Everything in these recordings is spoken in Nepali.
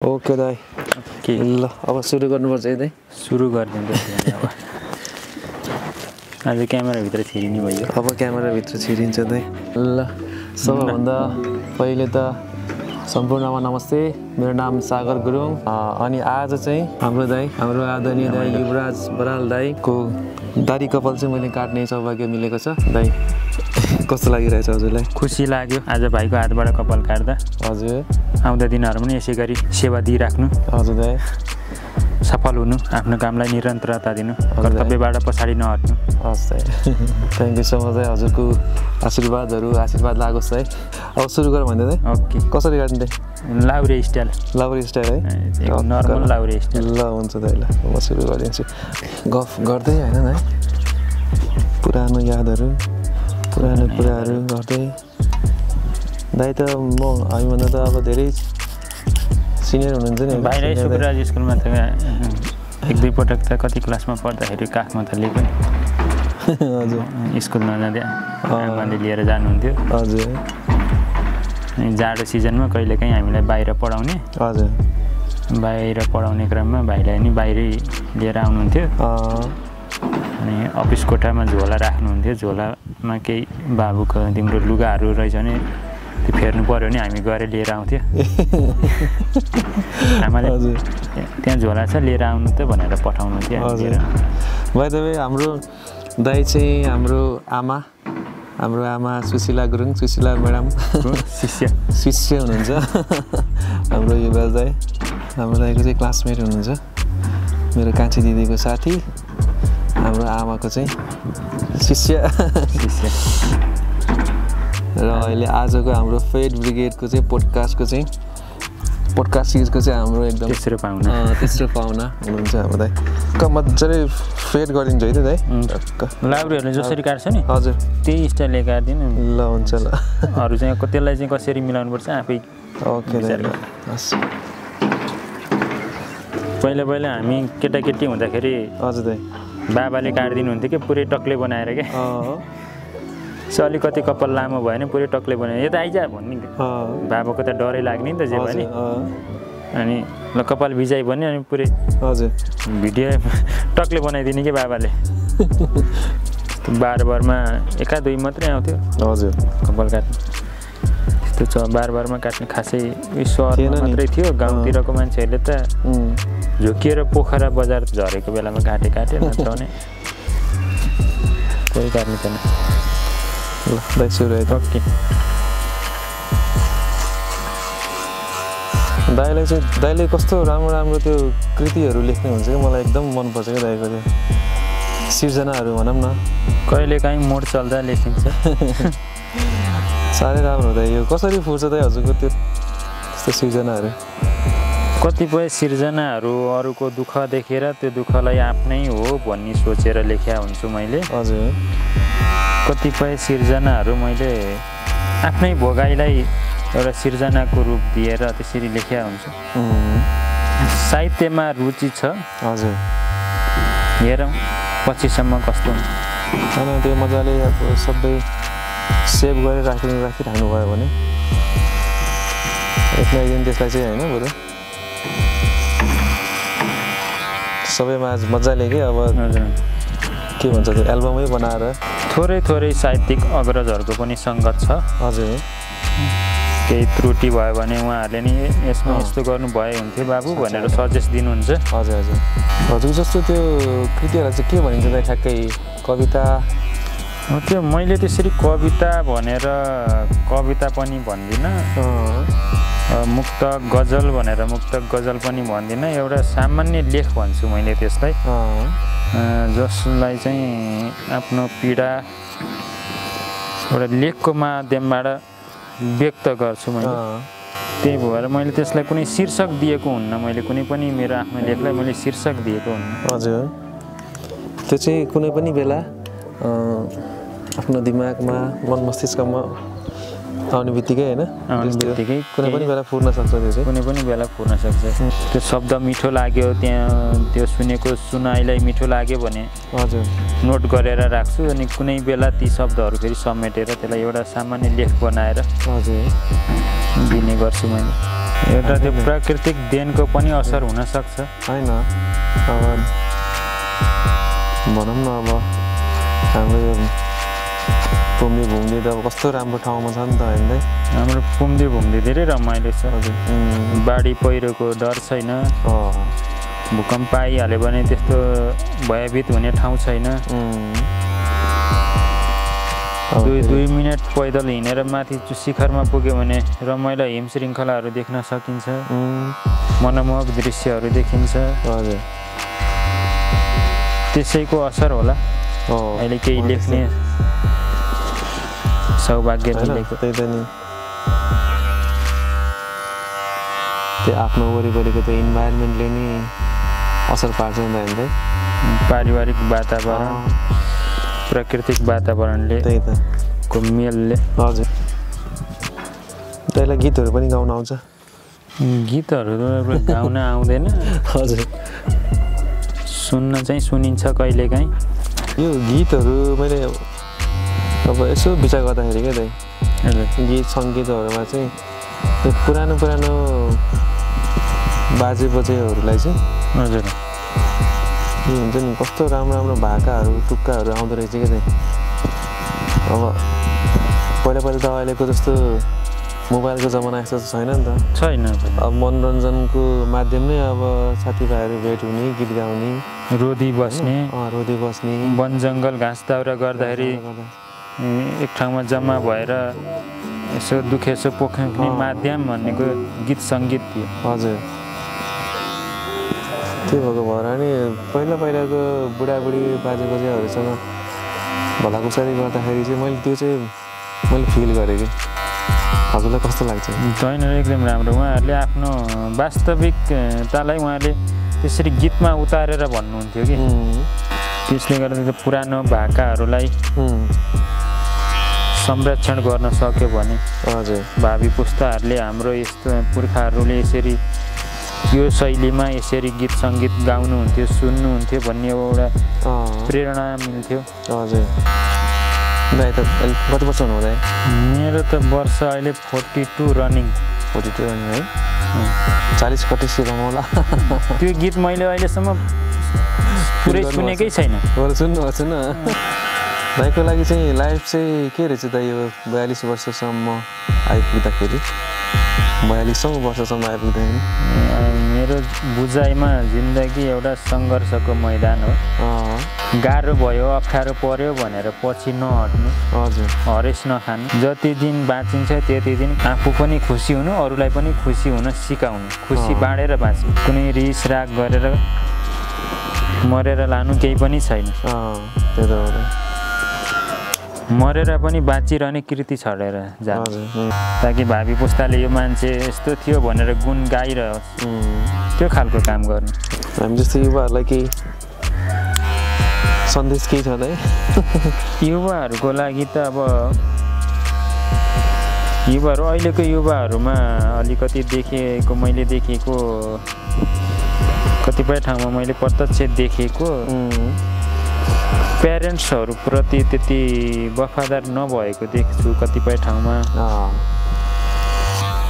ओके दाइ के ल अब सुरु गर्नुपर्छ है दाइ सुरु गरिदिँदै अब आज क्यामेराभित्र छिरिने भयो अब क्यामेराभित्र छिरिन्छ दाइ ल सबैभन्दा पहिले त सम्पूर्णमा नमस्ते मेरो नाम सागर गुरुङ अनि आज चाहिँ हाम्रो आदरणीय दाइ युवराज बराल दाइको दारी कपाल चाहिँ मैले काट्ने सौभाग्य मिलेको छ दाइ कस्तो लागिरहेछ हजुरलाई खुसी लाग्यो आज भाइको हातबाट कपाल काट्दा हजुर आउँदा दिनहरू पनि यसै गरी सेवा दिइराख्नु हजुर दाइ सफल हुनु आफ्नो कामलाई निरन्तरता दिनु कर्तव्यबाट पछाडि नहट्नु हस् दाइ थ्याङ्क यू सो मच दाइ हजुरको आशीर्वाद लागोस् है अब सुरु गरौँ भन्दै दाइ ओके कसरी काट्ने दाइ लाउरे स्टाइल है नर्मल लाउरे स्टाइल ल हुन्छ दाइ ल म सुरु गरिदिन्छु गफ गर्दै होइन दाइ पुरानो यादहरू पुरानो कुराहरू गर्दै दाइ त हामीभन्दा त अब धेरै सिनियर हुनुहुन्छ नि बाहिर सुकुराज स्कुलमा त एक दुई पटक त कति क्लासमा पढ्दाखेरि काखमा त लिएको हजुर स्कुल नजाँदै आमाले लिएर जानुहुन्थ्यो हजुर जाडो सिजनमा कहिलेकाहीँ हामीलाई बाहिर पढाउने क्रममा भाइलाई नि बाहिरै लिएर आउनुहुन्थ्यो अनि अफिस कोठामा झोला राख्नुहुन्थ्यो झोलामा केही बाबुको तिम्रो लुगाहरू रहेछ भने त्यो फेर्नु पऱ्यो भने हामी गएर लिएर आउँथ्यो आमाले त्यहाँ झोला छ लिएर आउनु त भनेर पठाउनु थियो बाइ द वे हाम्रो दाइ चाहिँ हाम्रो आमा सुशीला गुरुङ सुशीला म्याडम शिष्य हुनुहुन्छ हाम्रो युवराज दाइ हाम्रो दाइको चाहिँ क्लासमेट हुनुहुन्छ मेरो कान्छी दिदीको साथी हाम्रो आमाको चाहिँ शिष्य र अहिले आजको हाम्रो फेड ब्रिगेडको चाहिँ पोडकास्ट सिरिजको चाहिँ हाम्रो एकदम तेस्रो पाहुना हुनुहुन्छ हाम्रो दाइ मजाले फेड गरिदिन्छ है त दाइ लाउरीहरूले जसरी काट्छ नि हजुर त्यही स्टाइलले काटिदिनु ल हुन्छ ल अरू चाहिँ त्यसलाई चाहिँ कसरी मिलाउनु पर्छ आफै ओके दाइ हस् पहिला हामी केटाकेटी हुँदाखेरि हजुर दाइ बाबाले काटिदिनु हुन्थ्यो कि पुरै टक्ले बनाएर क्या अलिकति कपाल लामो भयो भने पुरै टक्ले बनायो यता आइज भन्ने बाबाको त डरै लाग्ने नि त जे पनि अनि ल कपाल भिजाइ भन्ने अनि पुरै हजुर भिडियो टक्ले बनाइदिने कि बाबाले बारमा एका दुई मात्रै आउँथ्यो हजुर कपाल काट्नु त्यस्तो बारमा काट्ने खासै सहरमा मात्रै थियो गाउँतिरको मान्छेहरूले त झुकिएर पोखरा बजार झरेको बेलामा काटे नत्र भने कोही काट्नु थिएन ल दाइ सुरु है ओके दाइले कस्तो राम्रो त्यो कृतिहरू लेख्ने हुन्छ कि मलाई एकदम मनपर्छ क्या दाइको त्यो सिर्जनाहरू भनौँ न कहिलेकाहीँ मोड चल्दा लेखिन्छ साह्रै राम्रो हुँदा यो कसरी फुर्छ दाइ हजुरको त्यो त्यस्तो सिर्जनाहरू कतिपय सिर्जनाहरू अरूको दुःख देखेर त्यो दुःखलाई आफ्नै हो भन्ने सोचेर लेख्या हुन्छु मैले हजुर कतिपय सिर्जनाहरू मैले आफ्नै भोगाइलाई एउटा सिर्जनाको रूप दिएर त्यसरी लेख्या हुन्छु साहित्यमा रुचि छ हजुर हेरौँ पछिसम्म कस्तो हुन्छ त्यो मजाले अब सबै सेभ गरेर राखिराख्नु भयो भने एक न एक दिन त्यसलाई चाहिँ होइन बरु सबैमा मजाले के अब के भन्छ त्यो एल्बमै बनाएर थोरै साहित्यिक अग्रजहरूको पनि सङ्गत छ हजुर केही त्रुटि भयो भने उहाँहरूले नि यसमा यस्तो गर्नुभए हुन्थ्यो बाबु भनेर सजेस्ट दिनुहुन्छ हजुर जस्तो त्यो कृतिहरूलाई चाहिँ के भनिन्छ त ठ्याक्कै कविता त्यो मैले त्यसरी कविता भनेर कविता पनि भन्दिनँ मुक्तक गजल भनेर मुक्तक गजल पनि भन्दिनँ एउटा सामान्य लेख भन्छु मैले त्यसलाई जसलाई चाहिँ आफ्नो पीडा एउटा लेखको माध्यमबाट व्यक्त गर्छु मैले त्यही भएर मैले त्यसलाई कुनै शीर्षक दिएको हुन्न मैले कुनै पनि मेरो आफ्नो लेखलाई मैले शीर्षक दिएको हुन्न हजुर त्यो चाहिँ कुनै पनि बेला आफ्नो दिमागमा मन मस्तिष्कमा आउने बित्तिकै होइन कुनै पनि बेला फुर्न सक्छ त्यो चाहिँ कुनै पनि बेला फुर्न सक्छ त्यो शब्द मिठो लाग्यो त्यहाँ त्यो सुनेको सुनाइलाई मिठो लाग्यो भने हजुर नोट गरेर राख्छु अनि कुनै बेला ती शब्दहरू फेरि समेटेर त्यसलाई एउटा सामान्य लेख बनाएर हजुर दिने गर्छु मैले एउटा त्यो प्राकृतिक देनको पनि असर हुन सक्छ हैन। अब भनौँ न अब हाम्रो यो पुम्दी भूमि त अब कस्तो राम्रो ठाउँमा छ नि त हैन। हाम्रो पुम्दी भूमि धेरै रमाइलो छ। हजुर बाढी पहिरोको डर छैन। भूकम्प आइहाल्यो भने त्यस्तो भयभीत हुने ठाउँ छैन। 2 मिनट पैदल हिँडेर माथि शिखरमा पुग्यो भने रमाइलो हिम श्रृङ्खलाहरू देख्न सकिन्छ। मनमोहक दृश्यहरू देखिन्छ। हजुर त्यसैको असर होला अहिले केही लेख्ने सौभाग्य मिलेको। त्यही त नि त्यो आफ्नो वरिपरिको त्यो इन्भाइरोमेन्टले नि असर पार्छ नि त। पारिवारिक वातावरण प्राकृतिक वातावरणले त्यही त को मेलले। हजुर त्यसलाई गीतहरू पनि गाउन आउँछ? गीतहरू त गाउन आउँदैन। हजुर सुन्न चाहिँ सुनिन्छ कहिलेकाहीँ। यो गीतहरू मैले अब यसो विचार गर्दाखेरि क्या दाइ गीत सङ्गीतहरूमा चाहिँ त्यो पुरानो बाजे बजेहरूलाई चाहिँ हजुर यो हुन्छ नि कस्तो राम्रो राम्रो भाकाहरू टुक्काहरू आउँदो रहेछ क्या दाइ। अब पहिला त अहिलेको जस्तो मोबाइलको जमाना यस्तो छैन नि त। छैन। अब मनोरञ्जनको माध्यम नै अब साथीभाइहरू भेट हुने गीत गाउने रोदी बस्ने वन जङ्गल घाँस दाउरा गर्दाखेरि एक ठाउँमा जम्मा भएर यसो दुखेसो पोख्ने माध्यम भनेको गीत सङ्गीत थियो। हजुर त्यो भएको भएर नि पहिलाको बुढाबुढी बाजे बजेहरूसँग भलाकुसारी गर्दाखेरि चाहिँ मैले फिल गरेँ कि हजुरलाई कस्तो लाग्छ? छैन एकदम राम्रो। उहाँहरूले आफ्नो वास्तविकतालाई उहाँले त्यसरी गीतमा उतारेर भन्नुहुन्थ्यो कि त्यसले गर्दा त्यो पुरानो भाकाहरूलाई संरक्षण गर्न सक्यो भने हजुर भावी पुस्ताहरूले हाम्रो यस्तो पुर्खाहरूले यसरी यो शैलीमा यसरी गीत सङ्गीत गाउनुहुन्थ्यो सुन्नुहुन्थ्यो भन्ने एउटा प्रेरणा मिल्थ्यो। हजुर दाइ त कति वर्ष हुनुहुँदै? मेरो त वर्ष अहिले 42 रनिङ है। 40-45 रमाउला। त्यो गीत मैले अहिलेसम्म पुरै सुनेकै छैन। सुन्नुहोस् न दाइको लागि चाहिँ लाइफ चाहिँ के रहेछ दाइ यो 42 वर्षसम्म आइपुग्दाखेरि 42औँ वर्षसम्म आइपुग्दाखेरि? मेरो बुझाइमा जिन्दगी एउटा सङ्घर्षको मैदान हो। गाह्रो भयो अप्ठ्यारो पर्यो भनेर पछि नहट्नु। हजुर हरेस नखानु। जति दिन बाँचिन्छ त्यति दिन आफू पनि खुसी हुनु अरूलाई पनि खुसी हुन सिकाउनु। खुसी बाँडेर बाँच्नु। कुनै रिस राग गरेर मरेर लानु केही पनि छैन। त्यो त हो। मरेर पनि बाँचिरहने कृति छडेर जान्छ ताकि भावी पुस्ताले यो मान्छे यस्तो थियो भनेर गुण गाइरहोस्। त्यो खालको काम गर्नु। हामी जस्तो युवाहरूलाई केही सन्देश केही छ त? युवाहरूको लागि त अब युवाहरू अहिलेको युवाहरूमा अलिकति मैले देखेको कतिपय ठाउँमा मैले प्रत्यक्ष देखेको प्यारेन्ट्सहरूप्रति त्यति वफादार नभएको देख्छु कतिपय ठाउँमा।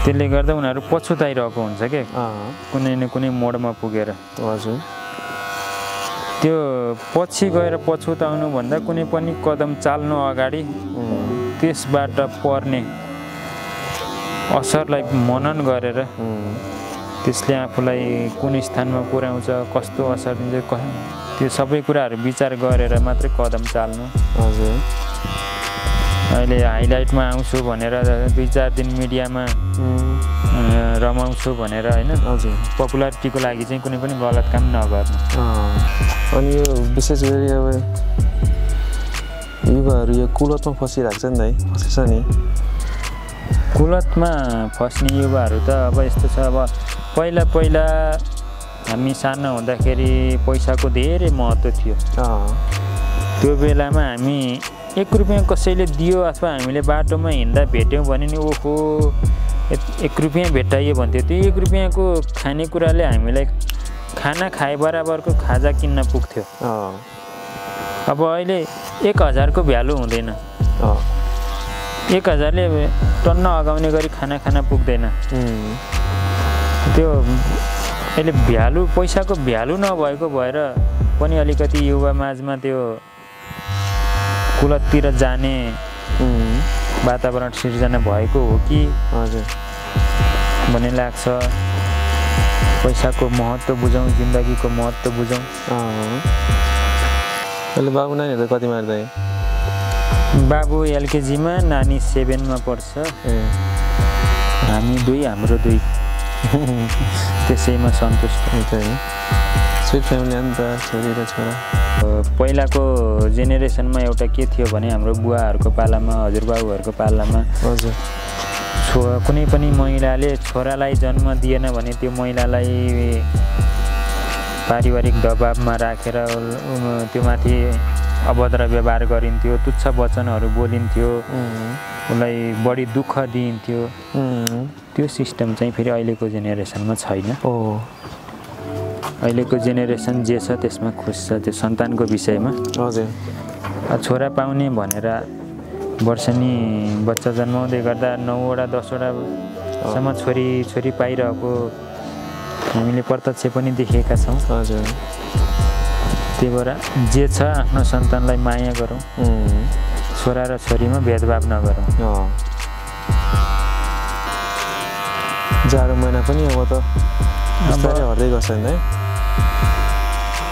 त्यसले गर्दा उनीहरू पछुताइरहेको हुन्छ क्या कुनै न कुनै मोडमा पुगेर। हजुर त्यो पछि गएर पछुताउनु भन्दा कुनै पनि कदम चाल्नु अगाडि त्यसबाट पर्ने असरलाई मनन गरेर त्यसले आफूलाई कुन स्थानमा पुर्याउँछ कस्तो असर दिन्छ त्यो सबै कुराहरू विचार गरेर मात्रै कदम चाल्नु। हजुर अहिले हाइलाइटमा आउँछु भनेर 2-4 दिन मिडियामा रमाउँछु भनेर होइन पपुलारिटीको लागि चाहिँ कुनै पनि गलत काम नगर्नु। अनि यो विशेष गरी अब युवाहरू यो कुलतमा फसिरहेको छ नि दाइ फसेछ नि। कुलतमा फस्ने युवाहरू त अब यस्तो छ। अब पहिला हामी सानो हुँदाखेरि पैसाको धेरै महत्त्व थियो। त्यो बेलामा हामी 1 रुपियाँ कसैले दियो अथवा हामीले बाटोमा हिँड्दा भेट्यौँ भने नि ओहो 1 रुपियाँ भेटाइयो भन्थ्यो। त्यो 1 रुपियाँको खानेकुराले हामीलाई खाना खाए बराबरको खाजा किन्न पुग्थ्यो। अब अहिले 1000को भ्यालु हुँदैन। 1000ले टन्न अगाउने गरी खाना पुग्दैन। त्यो अहिले भ्यालु पैसाको भ्यालु नभएको भएर पनि अलिकति युवा माझमा त्यो कुलततिर जाने वातावरण सिर्जना भएको हो कि हजुर भन्ने लाग्छ। पैसाको महत्त्व बुझौँ, जिन्दगीको महत्त्व बुझौँ। अहिले बाबु नानीहरू कति मार्दै? बाबु एलकेजीमा, नानी 7मा पढ्छ। हामी 2, हाम्रो 2 त्यसैमा सन्तुष्ट हुन्छ नि। स्विट फ्यामिली हो नि त, छोरी र छोरा। पहिलाको जेनेरेसनमा एउटा के थियो भने हाम्रो बुवाहरूको पालामा, हजुरबाबुहरूको पालामा हजुर कुनै पनि महिलाले छोरालाई जन्म दिएन भने त्यो महिलालाई पारिवारिक दबाबमा राखेर त्यो माथि अभद्र व्यवहार गरिन्थ्यो, तुच्छ वचनहरू बोलिन्थ्यो, उसलाई बढी दुःख दिइन्थ्यो। त्यो सिस्टम चाहिँ फेरि अहिलेको जेनेरेसनमा छैन। अहिलेको जेनेरेसन जे छ त्यसमा खुस छ त्यो सन्तानको विषयमा। हजुर छोरा पाउने भनेर वर्षनी बच्चा जन्माउँदै गर्दा 9वटा 10वटासम्म छोरी पाइरहेको हामीले प्रत्यक्ष पनि देखेका छौँ। हजुर त्यही भएर जे छ आफ्नो सन्तानलाई माया गरौँ, छोरा र छोरीमा भेदभाव नगरौँ। जाडो महिना पनि अब त बिस्तारै हट्दै गर्छ नि।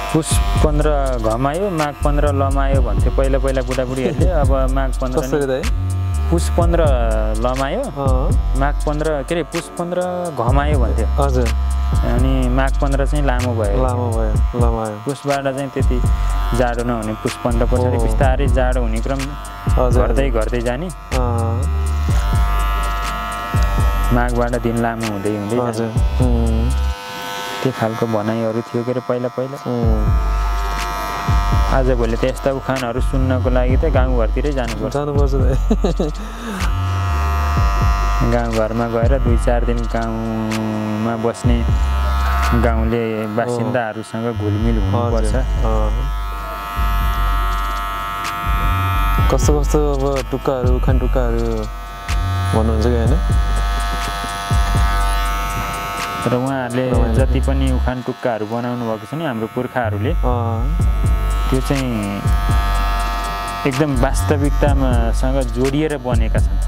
पुस 15 घमायो, माघ 15 लमायो भन्थ्यो पहिला बुढाबुढीहरूले। अब माघ 15 पुस 15 लमायो, माघ 15 के अरे पुस 15 घमायो भन्थ्यो। हजुर अनि माघ 15 चाहिँ लामो भयो, लमायो। पुसबाट चाहिँ त्यति जाडो नहुने, पुस 15 पछाडि बिस्तारै जाडो हुने क्रम घट्दै जाने। माघबाट दिन लामो हुँदै हजुर त्यो खालको भनाइहरू थियो के अरे पहिला। आजभोलि त यस्ता उखानहरू सुन्नको लागि त गाउँघरतिरै जानुपर्छ। गाउँघरमा गएर 2-4 दिन गाउँमा बस्ने गाउँले बासिन्दाहरूसँग घुलमिल हुनुपर्छ। कस्तो कस्तो अब टुक्काहरू, उखान टुक्काहरू भन्नुहुन्छ कि होइन? तर उहाँहरूले जति पनि उखान टुक्काहरू बनाउनु भएको छ नि हाम्रो पुर्खाहरूले, त्यो चाहिँ एकदम वास्तविकतासँग जोडिएर बनेका छन्।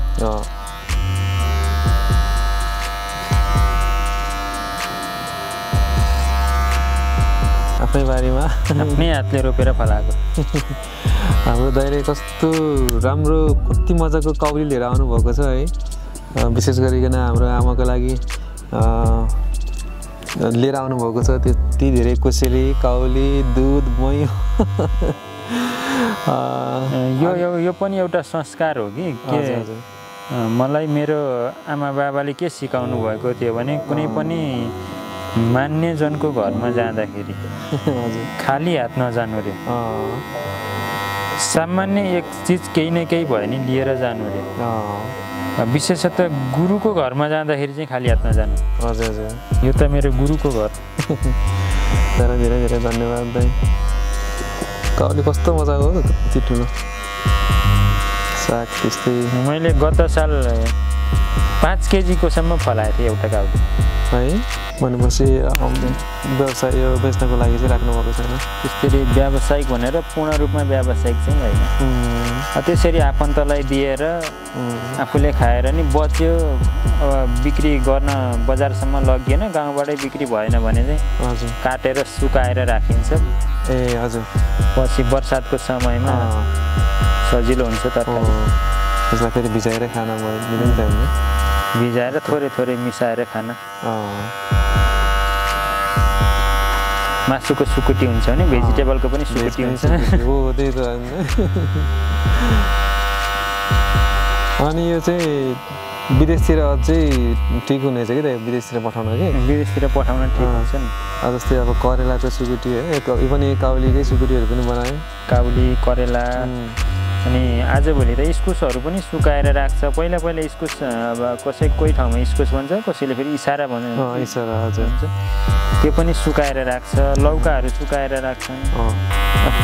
आफ्नै बारीमा आफ्नै हातले रोपेर फलाएको। हाम्रो दाइले कस्तो राम्रो, कति मजाको काउली लिएर आउनुभएको छ है। विशेष गरिकन हाम्रो आमाको लागि लिएर आउनुभएको छ। त्यति धेरै कोसेली, काउली, दुध, मही। यो पनि एउटा संस्कार हो कि मलाई मेरो आमा बाबाले के सिकाउनु भएको थियो भने कुनै पनि मान्यजनको घरमा जाँदाखेरि खाली हात नजानु रे। सामान्य एक चिज केही न केही भयो नि लिएर जानु रे। विशेषतः गुरुको घरमा जाँदाखेरि चाहिँ खाली हात नजानु। हजुर यो त मेरो गुरुको घर। धेरै धेरै धेरै धन्यवाद दाइ। काउली कस्तो मजाको हो, कति ठुलो साग। त्यस्तै मैले गत साल 5 केजीकोसम्म फलाएको थिएँ एउटा काउली है। भनेपछि व्यवसाय यो बेच्नको लागि चाहिँ राख्नु भएको छैन? त्यसरी व्यावसायिक भनेर पूर्ण रूपमा व्यावसायिक चाहिँ होइन। त्यसरी आफन्तलाई दिएर आफूले खाएर नि बच्यो। बिक्री गर्न बजारसम्म लगिएन, गाउँबाटै बिक्री भएन भने चाहिँ हजुर काटेर सुकाएर राखिन्छ। हजुर पछि बर्सातको समयमा सजिलो हुन्छ तरकारी। त्यसलाई फेरि भिजाएर खान मिल्दैन टाइममा, भिजाएर थोरै थोरै मिसाएर खान। मासुको सुकुटी हुन्छ भने भेजिटेबलको पनि सुकुटी हुन्छ। हो त्यही त। अनि यो चाहिँ विदेशतिर अझै ठिक हुनेछ कि त, विदेशतिर पठाउन कि? विदेशतिर पठाउन ठिक हुन्छ नि। जस्तै अब करेलाको सुकुटी है, यो पनि काउलीकै सुकुटीहरू पनि बनायो। काउली, करेला। अनि आजभोलि त इस्कुसहरू पनि सुकाएर राख्छ। पहिला इस्कुस अब कोही ठाउँमा इस्कुस भन्छ, कसैले फेरि इसारा भन्छ। इसारा हजुर हुन्छ। त्यो पनि सुकाएर राख्छ। लौकाहरू सुकाएर राख्छन्।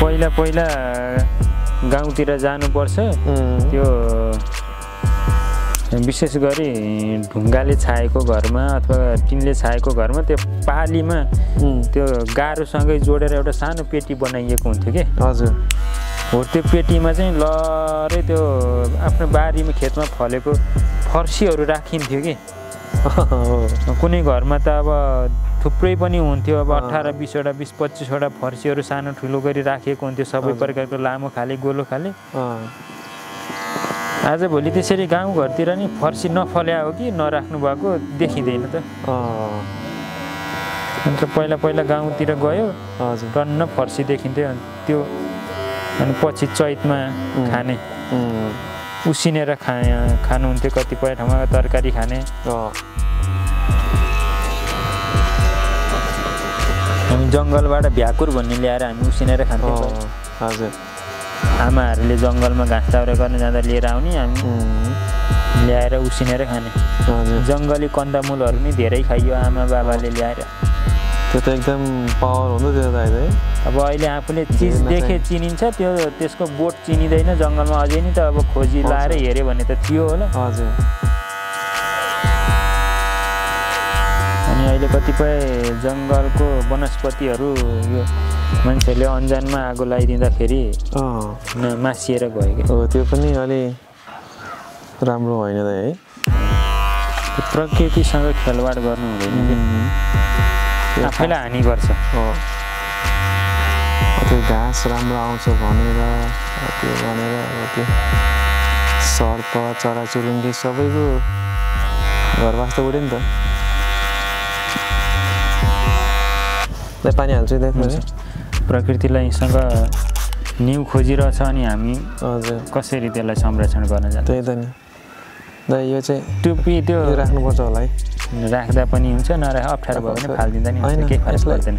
पहिला गाउँतिर जानुपर्छ, त्यो विशेष गरी ढुङ्गाले छाएको घरमा अथवा टिनले छाएको घरमा त्यो पालीमा त्यो गारोसँगै जोडेर एउटा सानो पेटी बनाइएको हुन्थ्यो कि हजुर हो त्यो पेटीमा चाहिँ लरै त्यो आफ्नो बारीमा खेतमा फलेको फर्सीहरू राखिन्थ्यो कि कुनै घरमा त अब थुप्रै पनि हुन्थ्यो अब 18-20वटा 20-25वटा फर्सीहरू सानो ठुलो गरी राखिएको हुन्थ्यो सबै प्रकारको लामो खाले गोलो खाले आजभोलि त्यसरी गाउँघरतिर नि फर्सी नफल्या हो कि नराख्नु भएको देखिँदैन त अन्त पहिला पहिला गाउँतिर गयो टन्न फर्सी देखिन्थ्यो त्यो अनि पछि चैतमा खाने उसिनेर खानुहुन्थ्यो कतिपय ठाउँमा तरकारी खाने हामी जङ्गलबाट भ्याकुर भन्ने ल्याएर हामी उसिनेर खान्थ्यौँ हजुर आमाहरूले जङ्गलमा घाँस दाउरा गर्न जाँदा लिएर आउने हामी ल्याएर उसिनेर खाने जङ्गली कन्दमूलहरू नि धेरै खाइयो आमा बाबाले ल्याएर त्यो त एकदम पावर हुँदो त्यो त अहिले अब अहिले आफूले चिज देखे चिनिन्छ त्यो त्यसको बोट चिनिँदैन जङ्गलमा अझै नि त अब खोजी लाएर हेऱ्यो भने त थियो होला हजुर अनि अहिले कतिपय जङ्गलको वनस्पतिहरू यो मान्छेले अन्जानमा आगो लगाइदिँदाखेरि मासिएर गयो कि हो त्यो पनि अलि राम्रो होइन त है प्रकृतिसँग खेलवाड गर्नु हुँदैन आफैलाई हानि गर्छ त्यो घाँस राम्रो आउँछ भनेर त्यो त्यो सर्प चराचुरुङ्गी सबैको घरवास त उड्यो नि त पानी हाल्छु प्रकृतिलाईसँग न्यु खोजिरहेछ अनि हामी हजुर कसरी त्यसलाई संरक्षण गर्न जान्छ त्यही त नि दा यो चाहिँ टुप्पी त्यो राख्नुपर्छ होला है राख्दा पनि हुन्छ नराख अप्ठ्यारो भयो भने फालिदिँदा नि हुन्छ केही फरक पर्दैन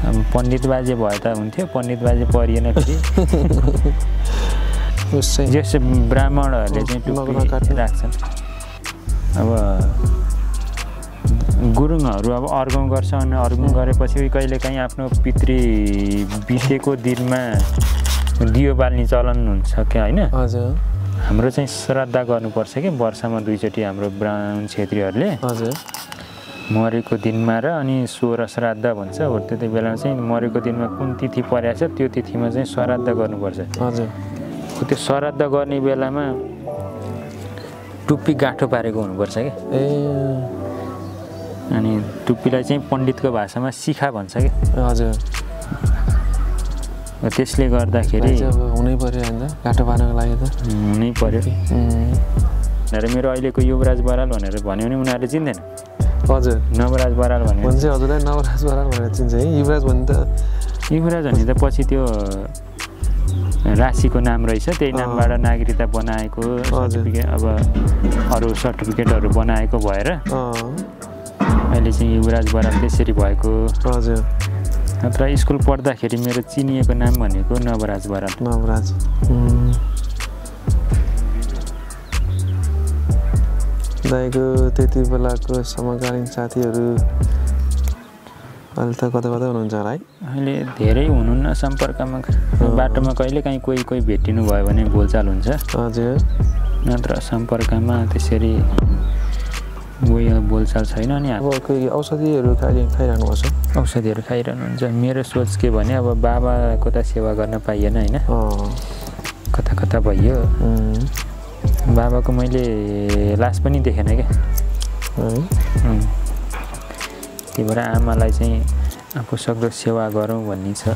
अब पण्डित बाजे भए त हुन्थ्यो पण्डित बाजे परिएन फेरि जस्तो ब्राह्मणहरूले चाहिँ टुप्पी राख्छन् अब गुरुङहरू अब अर्घौँ गर्छ अनि अर्घौँ गरेपछि कहिलेकाहीँ आफ्नो पितृ बितेको दिनमा दियो बाल्ने चलन हुन्छ क्या होइन हजुर हाम्रो चाहिँ श्राद्ध गर्नुपर्छ कि वर्षमा 2 चोटि हाम्रो ब्राह्मण क्षेत्रीहरूले हजुर मरेको दिनमा र अनि 16 श्राद्ध भन्छ हो त्यति बेलामा चाहिँ मरेको दिनमा कुन तिथि परेको छ त्यो तिथिमा चाहिँ श्राद्ध गर्नुपर्छ हजुर त्यो श्राद्ध गर्ने बेलामा टुप्पी गाँठो पारेको हुनुपर्छ कि अनि टुप्पीलाई चाहिँ पण्डितको भाषामा शिखा भन्छ कि हजुर त्यसले गर्दाखेरि हुनै पर्यो होइन गाँठो पार्नको लागि त हुनै पर्यो भनेर मेरो अहिलेको युवराज बराल भनेर भन्यो भने उनीहरूले चिन्दैन हजुर नवराज बराल भन्यो भन्छ हजुरलाई नवराज बराल भनेर चिन्छ है युवराज भन्ने त युवराज भन्ने त पछि त्यो राशिको नाम रहेछ त्यही नामबाट नागरिकता बनाएको सर्टिफिकेट अब अरू सर्टिफिकेटहरू बनाएको भएर अहिले चाहिँ युवराज बराल त्यसरी भएको हजुर नत्र स्कुल पढ्दाखेरि मेरो चिनिएको नाम भनेको नवराज बराल नवराज दाइको त्यति बेलाको समकालीन साथीहरू अहिले त कता कता हुनुहुन्छ होला है अहिले धेरै हुनुहुन्न सम्पर्कमा बाटोमा कहिलेकाहीँ कोही भेटिनु भयो भने बोलचाल हुन्छ हजुर नत्र सम्पर्कमा त्यसरी बोलचाल छैन अनि अब कोही औषधिहरू खाइरहनु पर्छ औषधिहरू खाइरहनुहुन्छ मेरो सोच के भने अब बाबाको त सेवा गर्न पाइएन होइन कता कता भइयो बाबाको मैले लास पनि देखेन क्या त्यही भएर आमालाई चाहिँ आफू सक्दो सेवा गरौँ भन्ने छ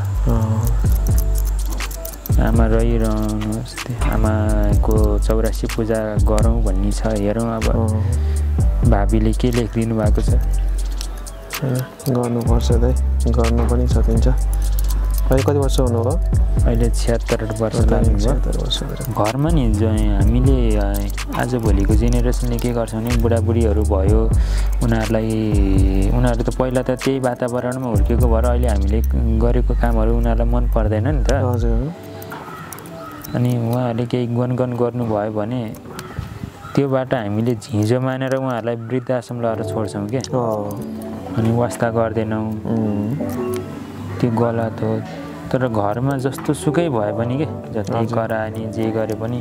आमा रहिरहनुहोस् आमाको 84 पूजा गरौँ भन्ने छ हेरौँ अब भाबीले के लेखिदिनु भएको छ गर्नुपर्छ दाइ गर्नु पनि सकिन्छ अहिले कति वर्ष हुनुभयो अहिले 76 वर्ष लाग्नुभयो घरमा नि हामीले आजभोलिको जेनेरेसनले के गर्छ भने बुढाबुढीहरू भयो उनीहरू त पहिला त त्यही वातावरणमा हुर्केको भएर अहिले हामीले गरेको कामहरू उनीहरूलाई मन पर्दैन नि त हजुर अनि उहाँहरूले केही गुनगन गर्नुभयो भने त्योबाट हामीले झिँजो मानेर उहाँहरूलाई वृद्धाश्रम लगेर छोड्छौँ क्या अनि वास्ता गर्दैनौँ त्यो गलत हो तर घरमा जस्तो सुकै भए पनि के जति करानी जे गरे पनि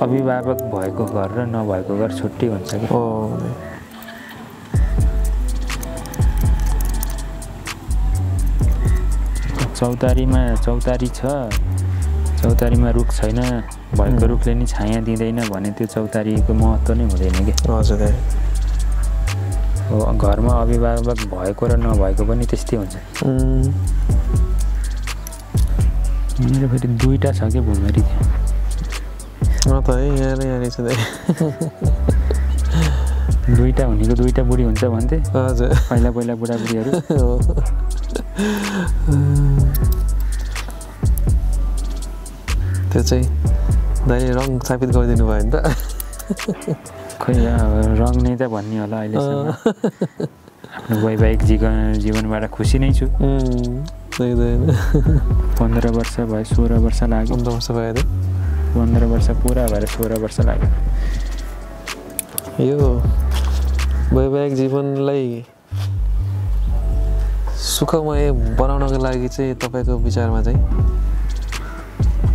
अभिभावक भएको घर र नभएको घर छुट्टै हुन्छ कि चौतारी छ चौतारीमा रुख छैन भएको रुखले नि छाया दिँदैन भने त्यो चौतारीको महत्त्व नै हुँदैन कि हजुर घरमा अभिभावक भएको र नभएको पनि त्यस्तै हुन्छ मेरो फेरि 2टा छ के भुमरी त्यहाँ त है यहाँ छ 2टा भनेको 2टा बुढी हुन्छ भन्थे हजुर पहिला बुढाबुढीहरू त्यो चाहिँ दाइले रङ स्थापित गरिदिनु भयो नि त खोइ रङ नै त भन्ने होला अहिलेसम्म आफ्नो वैवाहिक जीवनबाट खुसी नै छु 15 वर्ष भयो 16 वर्ष लाग्यो 15 वर्ष भयो 15 वर्ष पुरा भएर 16 वर्ष लाग्यो यो वैवाहिक जीवनलाई सुखमय बनाउनको लागि चाहिँ तपाईँको विचारमा चाहिँ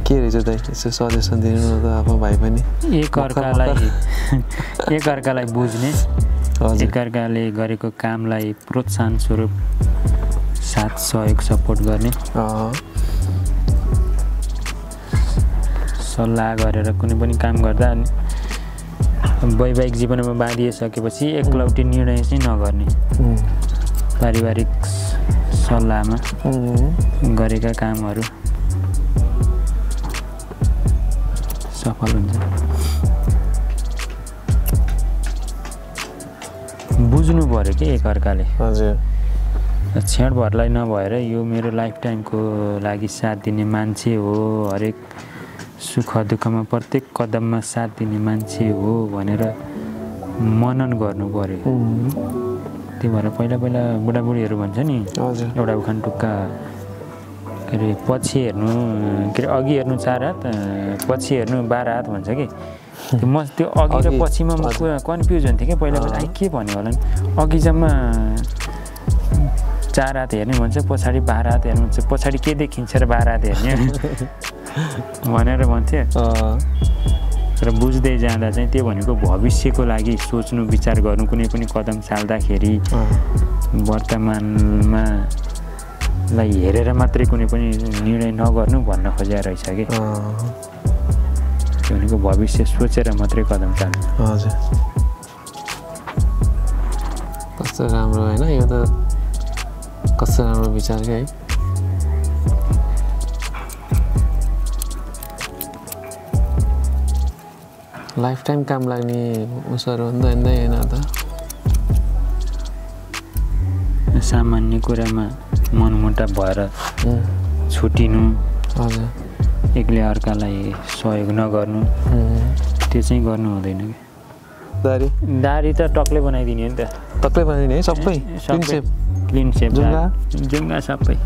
के रहेछ दाइ यसो सजेसन दिनु न त आफ्नो भाइ पनि एकअर्कालाई बुझ्ने एकअर्काले गरेको कामलाई प्रोत्साहन स्वरूप साथ सहयोग सपोर्ट गर्ने सल्लाह गरेर कुनै पनि काम गर्दा वैवाहिक जीवनमा बाँधिसकेपछि एकलौटी निर्णय चाहिँ नगर्ने पारिवारिक सल्लाहमा गरेका कामहरू सफल हुन्छ बुझ्नु पर्यो कि एकअर्काले हजुर छेडभरलाई नभएर यो मेरो लाइफ टाइमको लागि साथ दिने मान्छे हो हरेक सुख दुःखमा प्रत्येक कदममा साथ दिने मान्छे हो भनेर मनन गर्नु पर्यो त्यही भएर पहिला बुढाबुढीहरू भन्छ नि एउटा उखान टुक्का के अरे पछि हेर्नु के अरे अघि हेर्नु 4 हात पछि हेर्नु 12 हात भन्छ कि म त्यो अघि र पछिमा म कन्फ्युज हुन्थेँ कि पहिला के भन्यो होला नि अघि जम्मा 4 हात हेर्ने भन्छ पछाडि 12 हात हेर्नु भन्छ पछाडि के देखिन्छ र 12 हात हेर्ने भनेर भन्थ्यो र बुझ्दै जाँदा चाहिँ त्यो भनेको भविष्यको लागि सोच्नु विचार गर्नु कुनै पनि कदम चाल्दाखेरि वर्तमानमा लाई हेरेर मात्रै कुनै पनि निर्णय नगर्नु भन्न खोजेको रहेछ कि त्यो भनेको भविष्य सोचेर मात्रै कदम चाल्नु हजुर कस्तो राम्रो होइन यो त कस्तो राम्रो विचार के है लाइफ टाइम काम लाग्ने उसहरू हो नि त होइन त सामान्य कुरामा मनमुटाव भएर छुटिनु हजुर एकले अर्कालाई सहयोग नगर्नु त्यो चाहिँ गर्नु हुँदैन कि दारी त टक्लै बनाइदिने हो नि त टक्लै बनाइदिने है सबै क्लिन सेप जुङ्गा सबै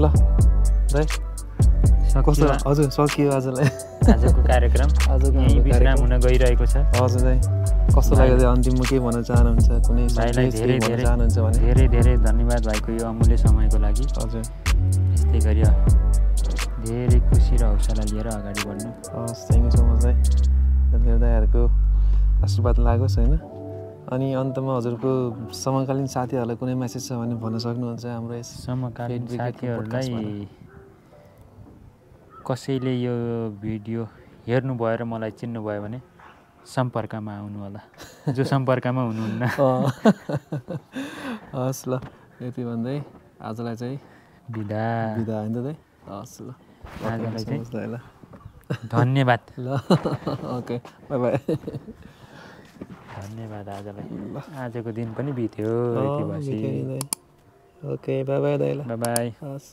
ल दाइ कस्तो हजुर सकियो आजलाई आजको कार्यक्रम यही विश्राम हुन गइरहेको छ हजुर दाइ कस्तो लाग्यो दाइ अन्तिममा के भन्न चाहनुहुन्छ कुनै भाइलाई धेरै चाहनुहुन्छ भने धेरै धन्यवाद भाइको यो अमूल्य समयको लागि हजुर यस्तै गरी धेरै खुसी र हौसला लिएर अगाडि बढ्नु हस् थ्याङ्क यू सो मच दाइ दाइहरूको आशीर्वाद लागोस् होइन अनि अन्तमा हजुरको समकालीन साथीहरूलाई कुनै मेसेज छ भने भन्न सक्नुहुन्छ हाम्रो यस समकालीन साथीहरूलाई कसैले यो भिडियो हेर्नुभयो र मलाई चिन्नुभयो भने सम्पर्कमा आउनु होला जो सम्पर्कमा हुनुहुन्न हस् ल यति भन्दै आजलाई चाहिँ बिदा होइन त दाइ हस् ल आजलाई चाहिँ ल धन्यवाद ल ओके बाई बाई धन्यवाद आजलाई आजको दिन पनि बित्यो यति भएपछि ओके बाई बाई दाइ ल बाई बाई हस्